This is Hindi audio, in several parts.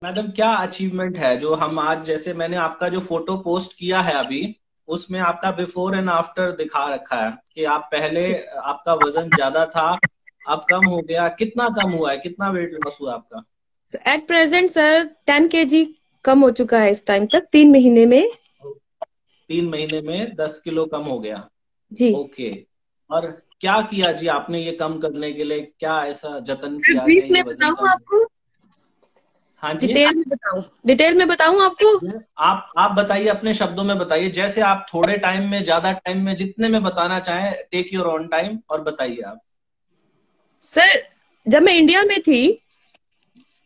मैडम क्या अचीवमेंट है जो हम आज, जैसे मैंने आपका जो फोटो पोस्ट किया है अभी, उसमें आपका बिफोर एंड आफ्टर दिखा रखा है कि आप पहले, आपका वजन ज्यादा था, अब कम हो गया। कितना कम हुआ है, कितना वेट लॉस हुआ आपका? एट प्रेजेंट सर 10 kg कम हो चुका है इस टाइम तक, 3 महीने में। 3 महीने में 10 किलो कम हो गया। जी ओके। और क्या किया जी आपने ये कम करने के लिए? क्या ऐसा जतन सर, किया ब्रीफ कि ये में वजन बताऊं कम? आपको? हाँ जी। डिटेल में बताऊं आपको? आप बताइए, अपने शब्दों में बताइए, जैसे आप थोड़े टाइम में, ज्यादा टाइम में, जितने में बताना चाहें, टेक योर ऑन टाइम और बताइए आप। सर, जब मैं इंडिया में थी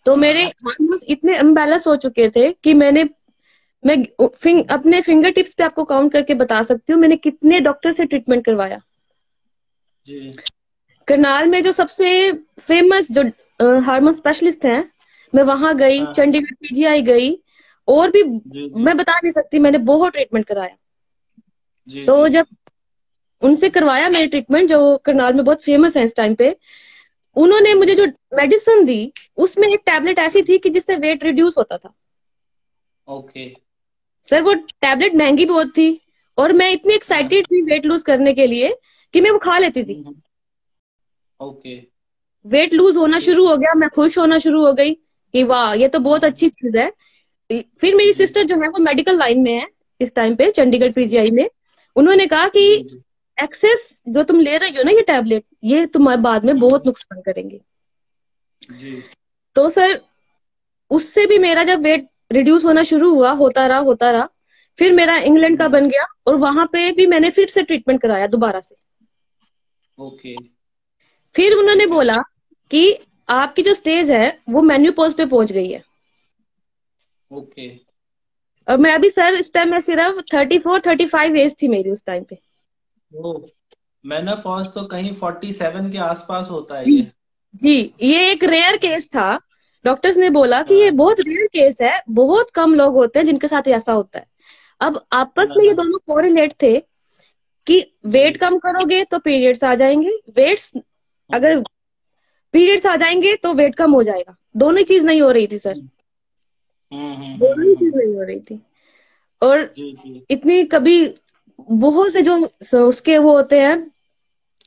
तो मेरे हाँ हार्मोन्स इतने इम्बैलेंस हो चुके थे कि मैं अपने फिंगर टिप्स पे आपको काउंट करके बता सकती हूँ मैंने कितने डॉक्टर से ट्रीटमेंट करवाया। जी। करनाल में जो सबसे फेमस जो हार्मोन स्पेशलिस्ट हैं, मैं वहां गई, हाँ हाँ। चंडीगढ़ पीजीआई गई, और भी जी जी। मैं बता नहीं सकती, मैंने बहुत ट्रीटमेंट कराया। जी तो जी। जब उनसे करवाया मैंने ट्रीटमेंट, जो करनाल में बहुत फेमस है इस टाइम पे, उन्होंने मुझे जो मेडिसिन दी उसमें एक टैबलेट ऐसी थी कि जिससे वेट रिड्यूस होता था। ओके। सर वो टैबलेट महंगी बहुत थी, और मैं इतनी हाँ। एक्साइटेड थी वेट लूज करने के लिए कि मैं वो खा लेती थी। हम्म। ओके। वेट लूज होना फिर? शुरू हो गया, मैं खुश होना शुरू हो गई कि वाह ये तो बहुत हम्म। अच्छी चीज है। फिर मेरी जी सिस्टर जो है वो मेडिकल लाइन में है इस टाइम पे, चंडीगढ़ पीजीआई में। उन्होंने कहा कि जी जी। एक्सेस जो तुम ले रही हो ना ये टैबलेट, ये तुम्हारे बाद में बहुत हम्म। नुकसान करेंगे। जी। तो सर उससे भी मेरा जब वेट रिड्यूस होना शुरू हुआ, होता रहा, फिर मेरा इंग्लैंड का हम्म। बन गया, और वहां पे भी मैंने फिर से ट्रीटमेंट कराया दोबारा से। ओके। फिर उन्होंने ठीक है। बोला कि आपकी जो स्टेज है वो मेन्यूपोज पे पहुंच गई है। ओके। और मैं अभी सर इस टाइम में सिर्फ 34-35 एज थी मेरी उस टाइम पे। ओ, मेनोपॉज तो कहीं 47 के आसपास होता है जी ये। जी, ये एक रेयर केस था। डॉक्टर्स ने बोला कि ये हाँ बहुत रेयर केस है, बहुत कम लोग होते हैं जिनके साथ ऐसा होता है। अब आपस हाँ में ये हाँ। दोनों कोरिलेट थे कि वेट जी। कम करोगे तो पीरियड्स आ जाएंगे, वेट्स हम्म अगर पीरियड्स आ जाएंगे तो वेट कम हो जाएगा। दोनों ही चीज नहीं हो रही थी सर, हम्म दोनों ही चीज नहीं हो रही थी। और जी जी। इतनी कभी बहुत से जो उसके वो होते हैं,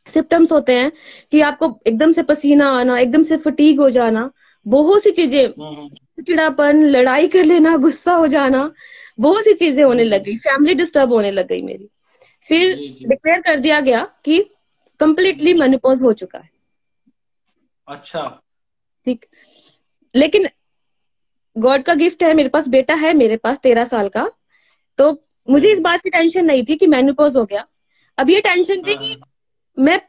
सिम्टम्स होते हैं कि आपको एकदम से पसीना आना, एकदम से फटीग हो जाना, बहुत सी चीजें, हम्म। चिड़ापन, लड़ाई कर लेना, गुस्सा हो जाना, बहुत सी चीजें होने लग हम्म। गई, फैमिली डिस्टर्ब होने लग गई मेरी। फिर जी जी। डिक्लेयर कर दिया गया कि कंप्लीटली हम्म। मेनोपॉज हो चुका है। अच्छा। ठीक, लेकिन गॉड का गिफ्ट है, मेरे पास बेटा है, मेरे पास 13 साल का। तो मुझे इस वेरी गुड। बात की टेंशन नहीं थी कि मेनोपॉज हो गया। अब ये टेंशन थी हाँ कि हाँ। मैं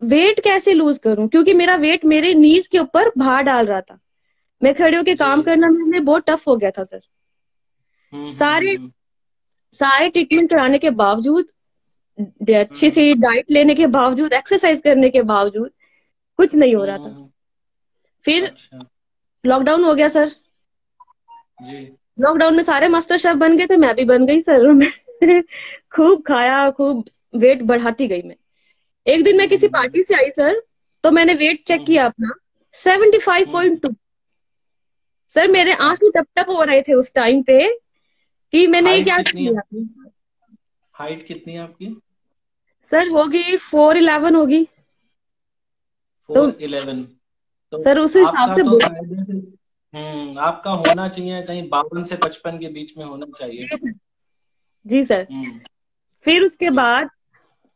वेट कैसे लूज करूं, क्योंकि मेरा वेट मेरे नीज के ऊपर भार डाल रहा था। मैं खड़े होके जी। काम करना मेरे लिए बहुत टफ हो गया था सर। सारे हम्म। सारे ट्रीटमेंट कराने के बावजूद, अच्छी हम्म। सी डाइट लेने के बावजूद, एक्सरसाइज करने के बावजूद कुछ नहीं हो रहा था। हम्म। फिर अच्छा। लॉकडाउन हो गया सर। जी। लॉकडाउन में सारे मास्टर शेफ बन गए थे, मैं भी बन गई सर। मैं खूब खाया, खूब वेट बढ़ाती गई मैं। एक दिन मैं किसी हम्म। पार्टी से आई सर, तो मैंने वेट चेक हम्म। किया अपना, सेवेंटी फाइव हम्म। पॉइंट टू सर मेरे अच्छा। आंसू टप टप हो रहे थे उस टाइम पे कि मैंने ये हाइट क्या कर कितनी है? लिया। हाइट कितनी है आपकी? सर होगी 4'11" होगी। तो 4'11"। तो सर उस हिसाब आपका से तो कायदे से, आपका होना चाहिए कहीं 52 से 55 के बीच में होना चाहिए। जी सर, जी सर। हम्म। फिर उसके जी। बाद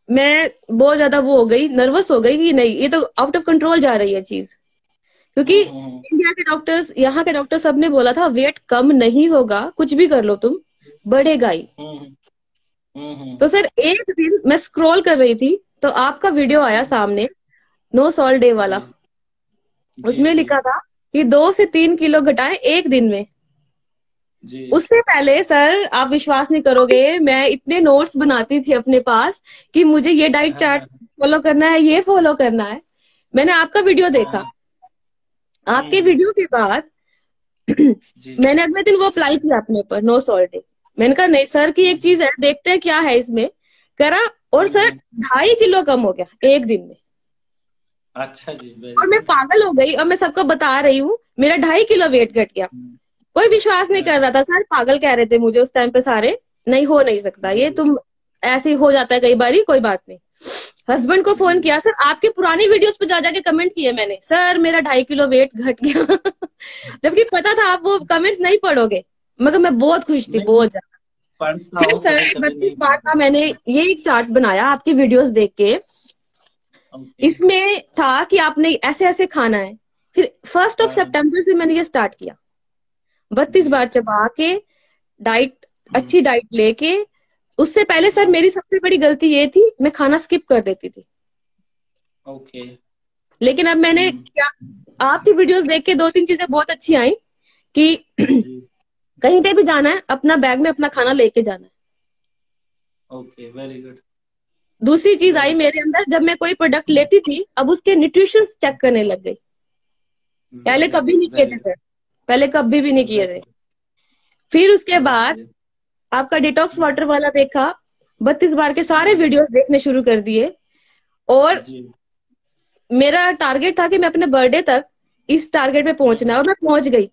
मैं बहुत ज्यादा वो हो गई, नर्वस हो गई कि नहीं ये तो आउट ऑफ कंट्रोल जा रही है चीज। क्योंकि इंडिया के डॉक्टर्स, यहाँ के डॉक्टर सब ने बोला था वेट कम नहीं होगा, कुछ भी कर लो तुम, बढ़ेगा ही। हम्म। तो सर एक दिन मैं स्क्रॉल कर रही थी तो आपका वीडियो आया हम्म। सामने, नो सॉल्ट डे जी वाला। जी। उसमें जी लिखा था कि 2 से 3 किलो घटाएं एक दिन में। जी। उससे पहले सर आप विश्वास नहीं करोगे, मैं इतने नोट्स बनाती थी अपने पास कि मुझे ये डाइट हाँ चार्ट हाँ फॉलो करना है, ये फॉलो करना है। मैंने आपका वीडियो हाँ देखा, हाँ। आपके हम्म। वीडियो के बाद जी जी। मैंने अगले दिन वो अप्लाई किया अपने ऊपर, नो सॉल्ट डे। मैंने कहा नहीं सर की एक हम्म। चीज है, देखते हैं क्या है इसमें। करा, और सर हम्म। 2.5 किलो कम हो गया एक दिन में। अच्छा जी, वेरी और मैं गुड। पागल हो गई, और मैं सबको बता रही हूँ मेरा 2.5 किलो वेट घट गया। कोई विश्वास नहीं कर रहा था सर, पागल कह रहे थे मुझे उस टाइम पे सारे, नहीं हो नहीं सकता ये, तुम ऐसे ही हो जाता है कई बार, कोई बात नहीं। हस्बैंड को फोन किया, सर आपके पुरानी वीडियोस पे जा जाके कमेंट किए मैंने, सर मेरा 2.5 किलो वेट घट गया जबकि पता था आप वो कमेंट्स नहीं पढ़ोगे, मगर मैं बहुत खुश थी, नहीं, बहुत ज्यादा। पढ़ता फिर हूँ सर कभी कभी, 32 नहीं बार पढ़ता। का मैंने ये एक चार्ट बनाया आपकी वीडियोस देख के। ओके। इसमें था कि आपने ऐसे ऐसे खाना है। फिर 1 सितंबर से मैंने ये स्टार्ट किया, 32 जी। बार चबा के, डाइट, हम्म, अच्छी डाइट लेके। उससे पहले सर मेरी सबसे बड़ी गलती ये थी, मैं खाना स्किप कर देती थी। ओके। लेकिन अब मैंने हम्म, क्या, आपकी वीडियोस देख के 2-3 चीजें बहुत अच्छी आई कि जी। कहीं पे भी जाना है अपना बैग में अपना खाना लेके जाना है। Okay, very good. दूसरी चीज आई वेरी मेरे अंदर, जब मैं कोई प्रोडक्ट लेती थी अब उसके न्यूट्रिशन चेक करने लग गई। पहले वेरी कभी गुड, नहीं किए वेरी थे गुड, सर, पहले कभी भी नहीं किए थे। वेरी फिर उसके बहुत बाद बढ़िया। आपका डिटॉक्स हम्म, वाटर वाला देखा, 32 बार के सारे हम्म, वीडियोस देखने शुरू कर दिए। और जी। मेरा टारगेट था कि मैं अपने बर्थडे तक इस टारगेट पे पहुंचना है, और मैं पहुंच गई।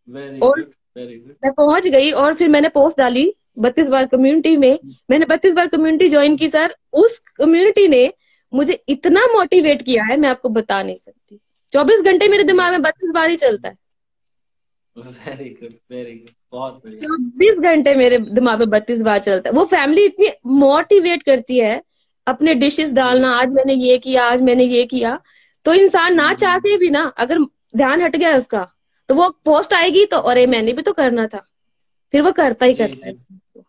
वेरी और गुड, वेरी गुड। मैं पहुंच गई और फिर मैंने पोस्ट डाली 32 बार कम्युनिटी में। मैंने 32 बार कम्युनिटी ज्वाइन की सर, उस कम्युनिटी ने मुझे इतना मोटिवेट किया है, मैं आपको बता नहीं सकती। 24 घंटे मेरे दिमाग में 32 बार ही चलता है। वेरी गुड, वेरी गुड, बहुत बढ़िया। 24 घंटे मेरे दिमाग में 32 बार चलता है। वो फैमिली इतनी मोटिवेट करती है, अपने डिशेस जी। डालना, आज मैंने ये किया, आज मैंने ये किया। तो इंसान ना चाह हम्म, के भी ना, अगर ध्यान हट गया उसका, तो वो पोस्ट आएगी तो अरे मैंने भी तो करना था, फिर वो करता ही जी, करता है जी, इस चीज को।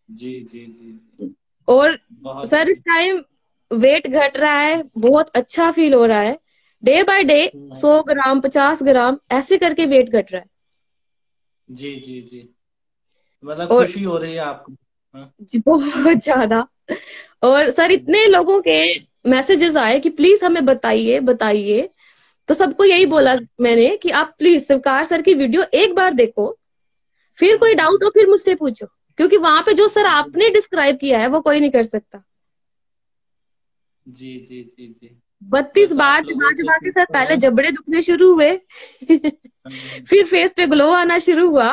जी, जी, जी, जी। और बहुत सर इस बढ़िया। टाइम वेट घट रहा है, बहुत अच्छा फील हो रहा है। डे बाय डे हम्म, 100 ग्राम 50 ग्राम ऐसे करके वेट घट रहा है। जी, जी, जी। मतलब और खुशी हो रही है आपको? हाँ। जी, बहुत ज्यादा। और सर हम्म, इतने लोगों के मैसेजेस आए कि प्लीज हमें बताइए बताइए। तो सबको यही हम्म, बोला मैंने कि आप प्लीज शिवकार सर की वीडियो एक बार देखो, फिर कोई डाउट हम्म, हो फिर मुझसे पूछो, क्योंकि वहां पे जो सर जी, आपने डिस्क्राइब किया है वो कोई नहीं कर सकता। जी, जी, जी, जी। 32 बस बार आप चबा लोगों के चबा के सर पीछे पहले हैं। जबड़े दुखने शुरू हुए हम्म, फिर फेस पे ग्लो आना शुरू हुआ,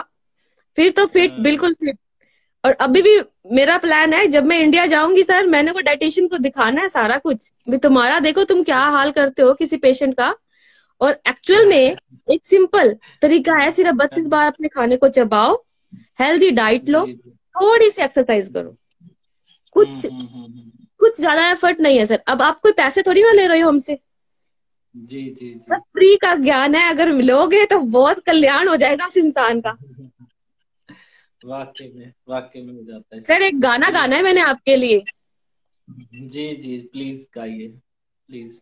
फिर तो फिट, हाँ, बिल्कुल फिट। और अभी भी मेरा प्लान है, जब मैं इंडिया जाऊंगी सर, मैंने वो डाइटिशियन को दिखाना है सारा कुछ भी, तुम्हारा देखो तुम क्या हाल करते हो किसी पेशेंट का। और एक्चुअल में एक सिंपल तरीका है, सिर्फ 32 बार अपने खाने को चबाओ, हेल्दी डाइट लो, जी, जी। थोड़ी सी एक्सरसाइज करो, कुछ कुछ ज्यादा एफर्ट नहीं है सर। अब आप कोई पैसे थोड़ी ना ले रहे हो हमसे, जी, जी, सब जी। फ्री का ज्ञान है, अगर लोगे तो बहुत कल्याण हो जाएगा उस इंसान का। वाकई में हो जाता है। सर एक गाना जी, गाना है मैंने आपके लिए। जी, जी, प्लीज गाइए, प्लीज।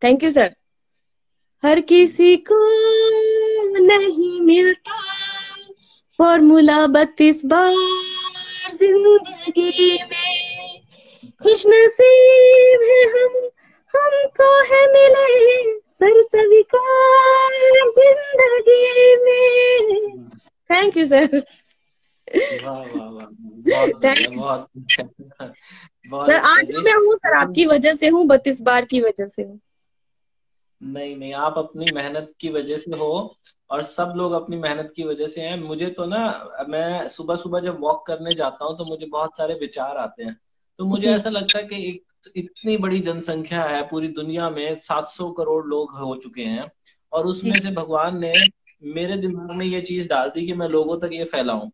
Thank you sir. हर किसी को नहीं मिलता फॉर्मूला 32 बार जिंदगी में, खुश नसीब है हम, हमको है मिले सर स्वीकार जिंदगी में। Thank you sir. वाह, वाह, वाह, बहुत बढ़िया, थैंक यू बहुत अच्छा। बहुत सर, अच्छा आज जो जी। मैं हूँ सर लेकिन आपकी वजह से हूँ, 32 बार की वजह से हूँ। नहीं, नहीं, आप अपनी मेहनत की वजह से हो, और सब लोग अपनी मेहनत की वजह से हैं। मुझे तो ना, मैं सुबह सुबह जब वॉक करने जाता हूँ तो मुझे बहुत सारे विचार आते हैं। तो मुझे जी ऐसा लगता है कि एक इतनी बड़ी जनसंख्या है पूरी दुनिया में, 700 करोड़ लोग हो चुके हैं, और जी उसमें से भगवान ने मेरे दिमाग में ये चीज डाल दी कि मैं लोगों तक ये फैलाऊं।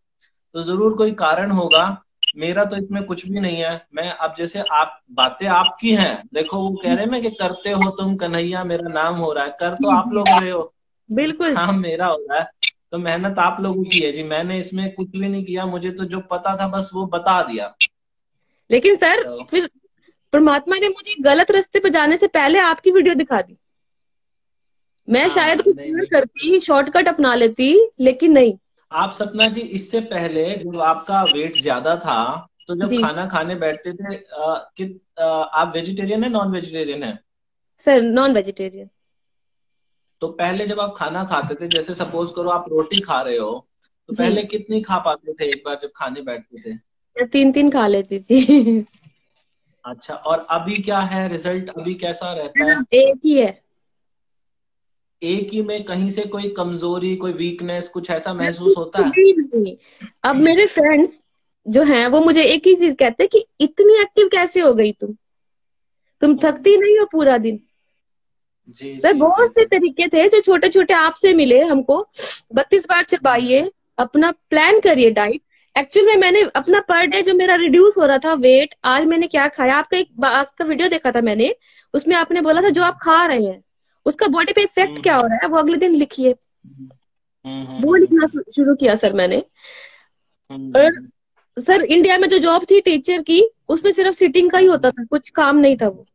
तो जरूर कोई कारण होगा। मेरा तो इसमें कुछ भी नहीं है। मैं अब जैसे आप, बातें आपकी हैं, देखो वो कह रहे हैं ना कि करते हो तुम कन्हैया मेरा नाम हो रहा है, कर तो जी आप जी लोग रहे हो, बिल्कुल। काम मेरा हो रहा है। तो मेहनत आप लोगों की है जी, मैंने इसमें कुछ भी नहीं किया, मुझे तो जो पता था बस वो बता दिया। लेकिन सर तो फिर परमात्मा ने मुझे गलत रास्ते पे जाने से पहले आपकी वीडियो दिखा दी। मैं शायद हाँ, कुछ नहीं, और नहीं, करती, शॉर्टकट अपना लेती, लेकिन नहीं। आप सपना जी, इससे पहले जब आपका वेट ज्यादा था, तो जब जी खाना खाने बैठते थे, आप वेजिटेरियन है नॉन वेजिटेरियन है? Sir, non vegetarian. तो पहले जब आप खाना खाते थे, जैसे सपोज करो आप रोटी खा रहे हो, तो जी पहले कितनी खा पाते थे एक बार जब खाने बैठते थे? सर 3-3 खा लेती थी अच्छा, और अभी क्या है रिजल्ट, अभी कैसा रहता सर है? अब एक ही है। एक ही में कहीं से कोई कमजोरी, कोई वीकनेस, कुछ ऐसा सर महसूस कुछ होता है? भी नहीं। अब मेरे फ्रेंड्स जो हैं वो मुझे एक ही चीज कहते हैं कि इतनी एक्टिव कैसे हो गई तुम हम्म, थकती नहीं हो पूरा दिन। जी सर जी जी बहुत से जी। तरीके थे जो छोटे छोटे आपसे मिले हमको। 32 बार चबाइए, अपना प्लान करिए डाइट। एक्चुअल में मैंने अपना पर डे जो मेरा रिड्यूस हो रहा था वेट, आज मैंने क्या खाया, आपका वीडियो देखा था मैंने, उसमें आपने बोला था जो आप खा रहे हैं उसका बॉडी पे इफेक्ट क्या हम्म हो रहा है वो अगले दिन लिखिए। हम्म वो लिखना शुरू किया सर मैंने। और हम्म, सर इंडिया में जो जॉब थी टीचर की, उसमें सिर्फ सिटिंग का ही होता हम्म, था, कुछ काम नहीं था वो।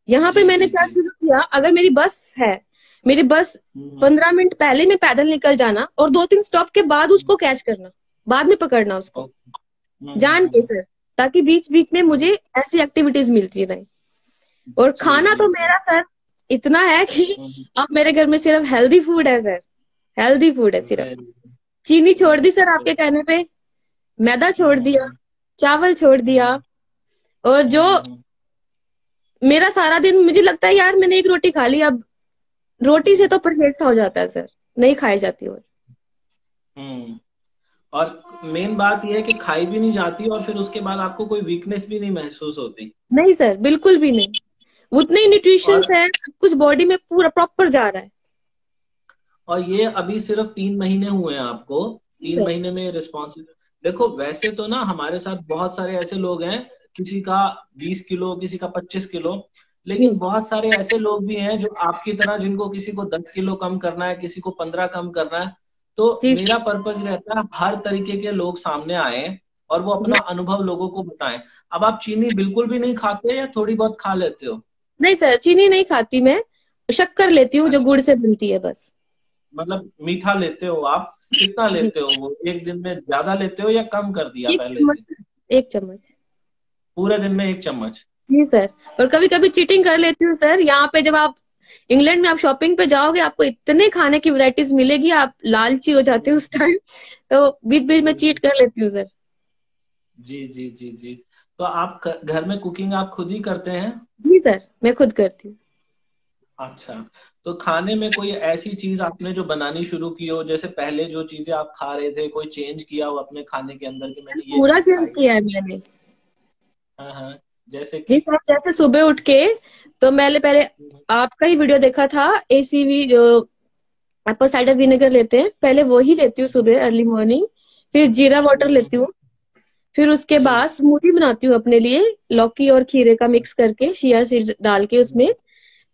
यहाँ पे जी मैंने जी क्या जी। शुरू किया, अगर मेरी बस है, मेरी बस हम्म 15 मिनट पहले मैं पैदल निकल जाना और 2-3 स्टॉप के बाद उसको कैच करना, बाद में पकड़ना उसको, ओके। जान के सर, ताकि बीच बीच में जी मुझे ऐसी एक्टिविटीज मिलती रहे। और जी खाना जी तो जी। मेरा सर इतना है कि हम्म, अब मेरे घर में सिर्फ हेल्दी फूड है सर, हेल्दी फूड है सिर्फ। वेरी चीनी छोड़ दी वेरी सर गुड। आपके कहने पे, मैदा छोड़ दिया, हम्म चावल छोड़ दिया। हम्म और जो हम्म मेरा सारा दिन मुझे लगता है यार मैंने एक रोटी खा ली, अब रोटी से हम्म तो परहेज सा हो जाता है सर, नहीं खाई जाती। और हम्म। और मेन बात यह है कि खाई भी नहीं जाती और फिर उसके बाद आपको कोई वीकनेस भी नहीं महसूस होती। नहीं सर, बिल्कुल भी नहीं। उतने ही न्यूट्रिशन और है, सब कुछ बॉडी में पूरा प्रॉपर जा रहा है। ये अभी सिर्फ 3 महीने हुए हैं आपको? जी तीन सर। महीने में रिस्पॉन्स? देखो वैसे तो ना हमारे साथ बहुत सारे ऐसे लोग हैं, किसी का 20 किलो, किसी का 25 किलो, जी लेकिन बहुत सारे ऐसे लोग भी हैं जो आपकी तरह, जिनको किसी को 10 किलो कम करना है, किसी को 15 कम करना है। तो जी मेरा पर्पज रहता है हर तरीके के लोग सामने आए और वो जी। अपना अनुभव लोगों को बताएं। अब आप चीनी बिल्कुल भी नहीं खाते या थोड़ी बहुत खा लेते हो? नहीं सर, चीनी नहीं खाती मैं, शक्कर लेती हूँ जो अच्छा, गुड़ से बनती है बस। मतलब मीठा लेते हो आप? कितना जी, लेते हो वो एक दिन में? ज्यादा लेते हो या कम कर दिया एक पहले चम्मच से? सर, 1 चम्मच। पूरे दिन में 1 चम्मच? जी सर। और कभी कभी चीटिंग कर लेती हूँ सर, यहाँ पे जब आप इंग्लैंड में आप शॉपिंग पे जाओगे आपको इतने खाने की वैरायटीज मिलेगी, आप लालची हो जाते हो उस टाइम। तो बीच बीच में चीट कर लेती हूँ सर। जी जी जी जी। तो आप घर में कुकिंग आप खुद ही करते हैं? जी सर, मैं खुद करती हूँ। अच्छा। तो खाने में कोई ऐसी चीज आपने जो बनानी शुरू की हो, जैसे पहले जो चीजें आप खा रहे थे, कोई चेंज किया हो अपने खाने के अंदर कि सर मैंने ये पूरा चीज चेंज खाई? किया है मैंने। हाँ हाँ। जैसे जी कि? सर, जैसे सुबह उठ के, तो मैंने पहले हम्म आपका ही वीडियो देखा था, एसीवी जो एप्पल साइडर विनेगर लेते हैं, पहले वो ही लेती हूँ सुबह अर्ली मॉर्निंग। फिर जीरा वाटर लेती हम्म, हूँ। फिर उसके जी। बाद स्मूदी बनाती हूँ अपने लिए, लौकी और खीरे का मिक्स करके, चिया सीड डाल के उसमें।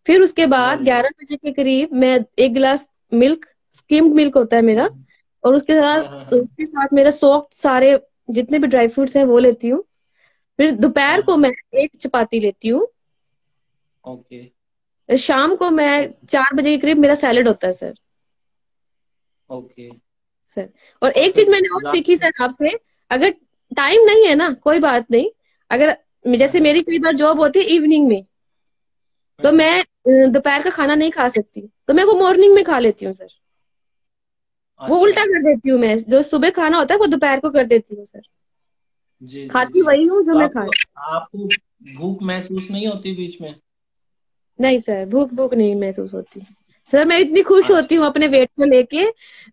फिर उसके बाद वेरी गुड। 11 बजे के करीब मैं 1 गिलास मिल्क, स्किम्ड मिल्क होता है मेरा, और उसके साथ हाँ हाँ हाँ मेरा सोक्ड सारे जितने भी ड्राई फ्रूट्स हैं वो लेती हूँ। फिर दोपहर हाँ को हाँ। मैं एक चपाती लेती हूँ। ओके शाम को मैं ओके 4 बजे के करीब मेरा सैलेड होता है सर। ओके। सर और और एक चीज फिर मैंने और रात सीखी में? सर आपसे, अगर टाइम नहीं है ना कोई बात नहीं, अगर हाँ जैसे हाँ मेरी कई बार जॉब होती है इवनिंग में, हाँ तो हाँ। मैं दोपहर का खाना नहीं खा सकती, तो मैं वो मॉर्निंग में खा लेती हूँ सर। वो अच्छा। उल्टा कर देती हूँ, मैं जो सुबह खाना होता है वो दोपहर को कर देती हूँ सर। जी जी खाती जी। वही हूँ जो तो मैं आपको खाती। आपको भूख महसूस नहीं होती बीच में? नहीं सर, भूख भूख नहीं महसूस होती। सर मैं इतनी खुश होती अच्छा हूँ अपने वेट को लेके,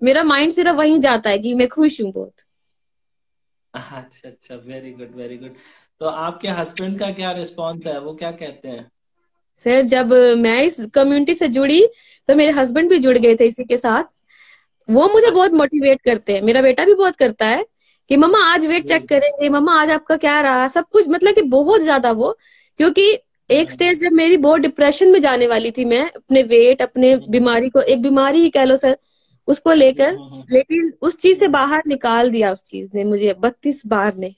मेरा माइंड सिर्फ वहीं जाता है कि मैं खुश हूँ बहुत। अच्छा अच्छा, वेरी गुड वेरी गुड। तो आपके हस्बैंड का क्या रिस्पॉन्स है, वो क्या कहते हैं? सर जब मैं इस कम्युनिटी से जुड़ी तो मेरे हस्बैंड भी जुड़ गए थे इसी के साथ। वो मुझे बहुत अच्छा। मोटिवेट करते हैं, मेरा बेटा भी बहुत करता है कि मम्मा आज वेट चेक वेरी करेंगे, मम्मा आज आपका क्या रहा, सब कुछ, मतलब कि बहुत ज्यादा वो। क्योंकि एक गुड। स्टेज जब मेरी बहुत डिप्रेशन में जाने वाली थी, मैं अपने वेट, अपने बीमारी को, एक बीमारी ही कह लो सर उसको लेकर, लेकिन उस चीज से बाहर निकाल दिया उस चीज ने मुझे 32 बार ने।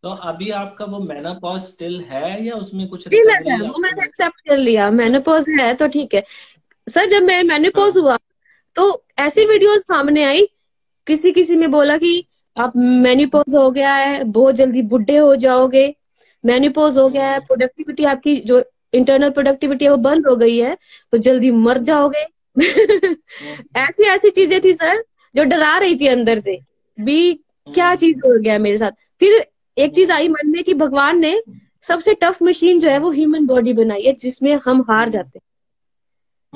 तो अभी आपका वो मेनोपॉज स्टिल है या उसमें कुछ स्टिल है रिकवरी सर, वो आपको मैंने एक्सेप्ट कर लिया, मेनोपॉज है तो ठीक है। सर जब मैं मेनोपॉज हाँ हुआ तो ऐसी वीडियोस सामने आई, किसी किसी ने बोला कि आप मेनोपॉज हो गया है, बहुत जल्दी बुढ़े हो जाओगे, मेनोपॉज हो गया है, प्रोडक्टिविटी आपकी जो इंटरनल प्रोडक्टिविटी है वो बंद हो गई है, तो जल्दी मर जाओगे। ऐसी ऐसी चीजें थी सर जो डरा रही थी अंदर से भी, क्या चीज हो गया मेरे साथ। फिर एक चीज आई मन में कि भगवान ने सबसे टफ मशीन जो है वो ह्यूमन बॉडी बनाई है जिसमें हम हार जाते हैं।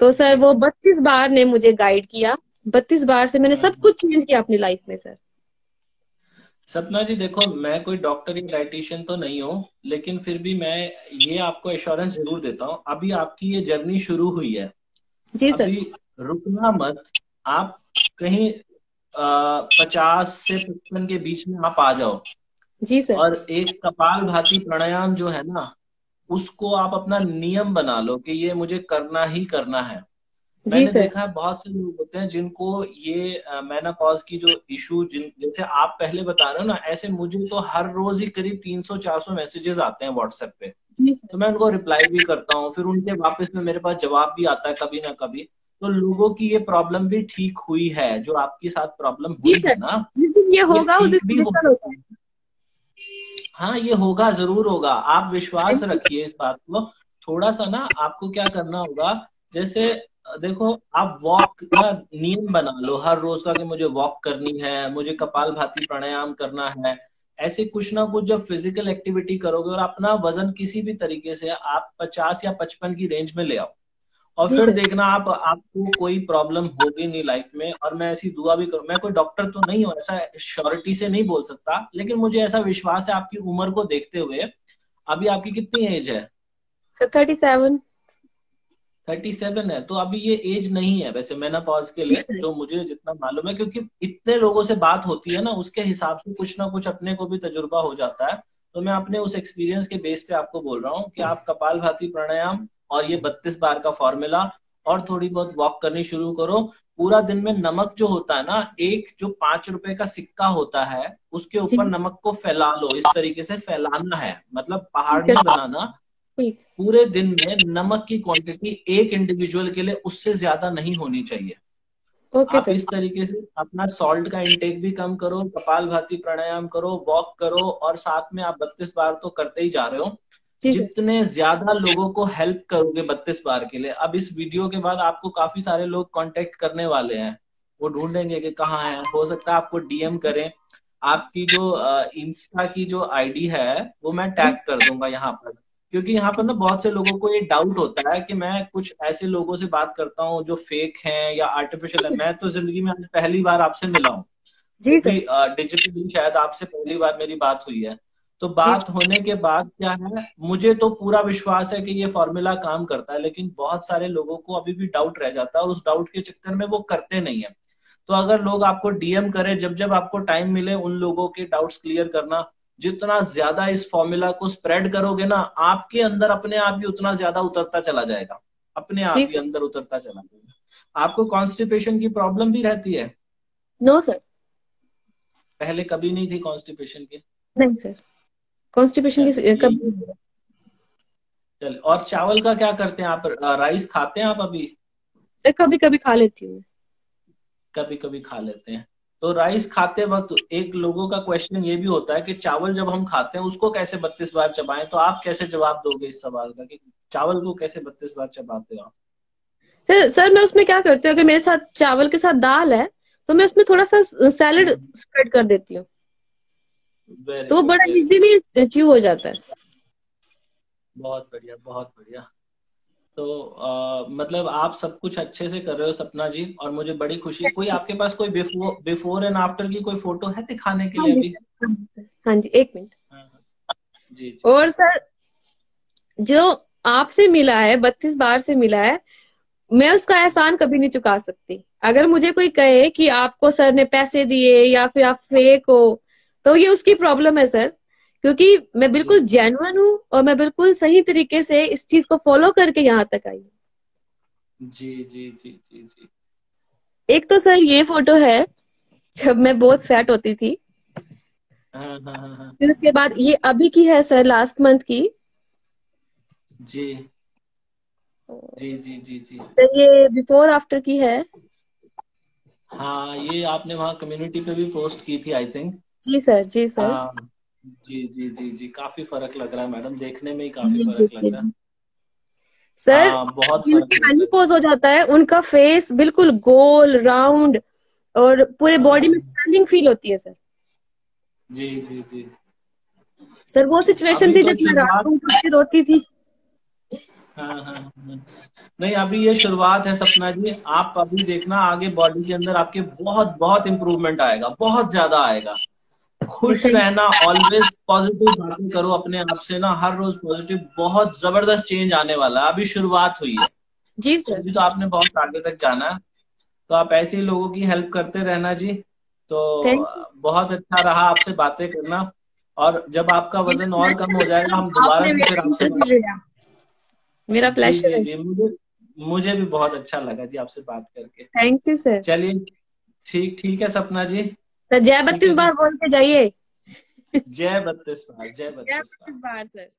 तो सर जी। वो 32 बार ने मुझे गाइड किया, 32 बार से मैंने सब हम्म। कुछ चेंज किया अपनी लाइफ में सर। सपना जी देखो, मैं कोई डॉक्टर या डाइटिशियन तो नहीं हूँ, लेकिन फिर भी मैं ये आपको एश्योरेंस जरूर देता हूँ, अभी आपकी ये जर्नी शुरू हुई है, जी सर। अभी रुकना मत। आप कहीं 50 से 55 के बीच में आप आ जाओ, जी सर। और एक कपाल भाती प्राणायाम जो है ना, उसको आप अपना नियम बना लो कि ये मुझे करना ही करना है। जी मैंने सर। देखा है बहुत से लोग होते हैं जिनको ये मेनोपॉज की जो इशू, जिन जैसे आप पहले बता रहे हो ना, ऐसे मुझे तो हर रोज ही करीब 300-400 मैसेजेस आते हैं व्हाट्सएप पे। जी सर। तो मैं उनको रिप्लाई भी करता हूँ, फिर उनके वापस में मेरे पास जवाब भी आता है कभी ना कभी। तो लोगों की ये प्रॉब्लम भी ठीक हुई है, जो आपके साथ प्रॉब्लम जी हुई सर, है ना, जिस दिन ये ये होगा उस दिन ठीक भी हो मेडिकल हो सकती है। जाएगा। हाँ, ये होगा, जरूर होगा, आप थैंक विश्वास यू। रखिए इस बात को। थोड़ा सा ना आपको क्या करना होगा, जैसे देखो, आप वॉक का नियम बना लो हर रोज का, कि मुझे वॉक करनी है, मुझे कपाल भाती प्राणायाम करना है। ऐसे कुछ ना कुछ जब फिजिकल एक्टिविटी करोगे और अपना वजन किसी भी तरीके से आप 50 या 55 की रेंज में ले आओ, और जी फिर सर। देखना आप, आपको कोई प्रॉब्लम होगी नहीं लाइफ में। और मैं ऐसी दुआ भी करूँ, मैं कोई डॉक्टर तो नहीं हूँ, ऐसा श्योरिटी से नहीं बोल सकता, लेकिन मुझे ऐसा विश्वास है आपकी उम्र को देखते हुए। अभी आपकी कितनी एज है? सर 37। 37 है, तो अभी ये एज नहीं है वैसे मेनोपॉज के जी लिए, सर। जो मुझे जितना मालूम है, क्योंकि इतने लोगों से बात होती है ना, उसके हिसाब से कुछ ना कुछ अपने को भी तजुर्बा हो जाता है। तो मैं अपने उस एक्सपीरियंस के बेस पे आपको बोल रहा हूँ कि आप कपाल भाती प्राणायाम और ये 32 बार का फॉर्मूला और थोड़ी बहुत वॉक करनी शुरू करो। पूरा दिन में नमक जो होता है ना, एक जो 5 रुपए का सिक्का होता है, उसके जी। ऊपर नमक को फैला लो, इस तरीके से फैलाना है, मतलब पहाड़ ठीक है नहीं सर। बनाना। ठीक। पूरे दिन में नमक की क्वांटिटी एक इंडिविजुअल के लिए उससे ज्यादा नहीं होनी चाहिए। ओके आप सर। इस तरीके से अपना सॉल्ट का इंटेक भी कम करो, कपाल भाती प्राणायाम करो, वॉक करो, और साथ में आप 32 बार तो करते ही जा रहे हो। जी सर। जितने ज्यादा लोगों को हेल्प करोगे 32 बार के लिए, अब इस वीडियो के बाद आपको काफी सारे लोग कांटेक्ट करने वाले हैं, वो ढूंढेंगे कि कहाँ है, हो सकता है आपको डीएम करें। आपकी जो इंस्टा की जो आईडी है, वो मैं जी। टैग कर दूंगा यहाँ पर, क्योंकि यहाँ पर ना बहुत से लोगों को ये डाउट होता है कि मैं कुछ ऐसे लोगों से बात करता हूँ जो फेक हैं या आर्टिफिशियल है। मैं तो जिंदगी में आज पहली बार आपसे मिला हूँ, वो जी भी सर। डिजिटली, शायद आपसे पहली बार मेरी बात हुई है। तो जी बात होने के बाद क्या है, मुझे तो पूरा विश्वास है कि ये फॉर्मूला काम करता है, लेकिन बहुत सारे लोगों को अभी भी डाउट रह जाता है, और उस डाउट के चक्कर में वो करते नहीं है। तो अगर लोग आपको डीएम करें, जब जब आपको टाइम मिले, उन लोगों के डाउट्स क्लियर करना। जितना ज्यादा इस फॉर्मूला को स्प्रेड करोगे ना, आपके अंदर अपने आप ही उतना ज्यादा उतरता चला जाएगा, अपने आप जी ही सर। अंदर उतरता चला जाएगा। आपको कॉन्स्टिपेशन की प्रॉब्लम भी रहती है? No sir. पहले कभी नहीं थी कॉन्स्टिपेशन की? नहीं सर, कॉन्स्टिपेशन चलिए, की ये कभी नहीं है। चलिए, और चावल का क्या करते हैं आप? राइस खाते हैं आप अभी? सर कभी कभी खा लेती हूँ। कभी कभी खा लेते हैं। तो राइस खाते वक्त एक लोगों का क्वेश्चन ये भी होता है कि चावल जब हम खाते हैं उसको कैसे 32 बार चबाएं, तो आप कैसे जवाब दोगे इस सवाल का, कि चावल को कैसे 32 बार चबाते हो आप? सर मैं उसमें क्या करती हूँ, अगर मेरे साथ चावल के साथ दाल है तो मैं उसमें थोड़ा सा सैलेड स्प्रेड कर देती हूँ, वेरी तो वो गुड, बड़ा वेरी गुड। इजीली च्यू हो जाता है। बहुत बढ़िया, बहुत बढ़िया। तो मतलब आप सब कुछ अच्छे से कर रहे हो सपना जी, और मुझे बड़ी खुशी। कोई आपके पास कोई बिफोर बिफोर एंड आफ्टर की कोई फोटो है दिखाने के हाँ लिए जी अभी? सर, हाँ जी सर, हाँ जी, एक मिनट। हाँ, हाँ। जी जी और जी। सर जो आपसे मिला है, 32 बार से मिला है, मैं उसका एहसान कभी नहीं चुका सकती। अगर मुझे कोई कहे कि आपको सर ने पैसे दिए या फिर आप फेक हो, तो ये उसकी प्रॉब्लम है सर, क्योंकि मैं जी बिल्कुल जेन्युइन हूँ और मैं बिल्कुल सही तरीके से इस चीज को फॉलो करके यहाँ तक आई हूँ। जी जी जी जी जी। एक तो सर ये फोटो है जब मैं बहुत फैट होती थी, हाँ हाँ हाँ हाँ। फिर उसके बाद ये अभी की है सर, लास्ट मंथ की। जी जी जी जी जी। सर ये बिफोर आफ्टर की है। हाँ, ये आपने वहाँ कम्युनिटी पे भी पोस्ट की थी आई थिंक। जी सर, जी सर। हाँ। जी जी जी जी, काफी फर्क लग रहा है मैडम, देखने में ही काफी ये फर्क देखिए लग रहा है। जी सर, हाँ, बहुत फर्क जिनकी लग रहा है। मेनोपॉज हो जाता है उनका फेस बिल्कुल गोल राउंड और पूरे हाँ बॉडी हाँ। में स्वेलिंग फील होती है सर। जी जी जी। सर वो सिचुएशन अभी थी तो जब मैं रात शुरुआत। को उठ के रोती थी। हाँ हाँ हाँ। नहीं, अभी ये शुरुआत है सपना जी। आप अभी देखना आगे बॉडी के अंदर आपके बहुत बहुत इंप्रूवमेंट आएगा, बहुत ज्यादा आएगा। जी खुश थैंक रहना, ऑलवेज पॉजिटिव बातें करो अपने आप से ना, हर रोज पॉजिटिव। बहुत जबरदस्त चेंज आने वाला है, अभी शुरुआत हुई है। जी सर। अभी तो आपने बहुत आगे तक जाना है। तो आप ऐसे ही लोगों की हेल्प करते रहना जी। तो थैंक यू। बहुत अच्छा रहा आपसे बातें करना। और जब आपका मेरा वजन और कम प्लेजर हो है जाएगा, सर, हम दोबारा आपने से फिर मेरा आपसे इंटरव्यू बात। लिया। मेरा जी प्लेजर जी है। जी, मुझे मुझे भी बहुत अच्छा लगा जी आपसे बात करके। Thank you sir. चलिए, ठीक ठीक है सपना जी। सर जय ठीक 32 है जी। बार बोल के जाइए। जय 32 बार, जय जय 32 बार। 32 बार सर।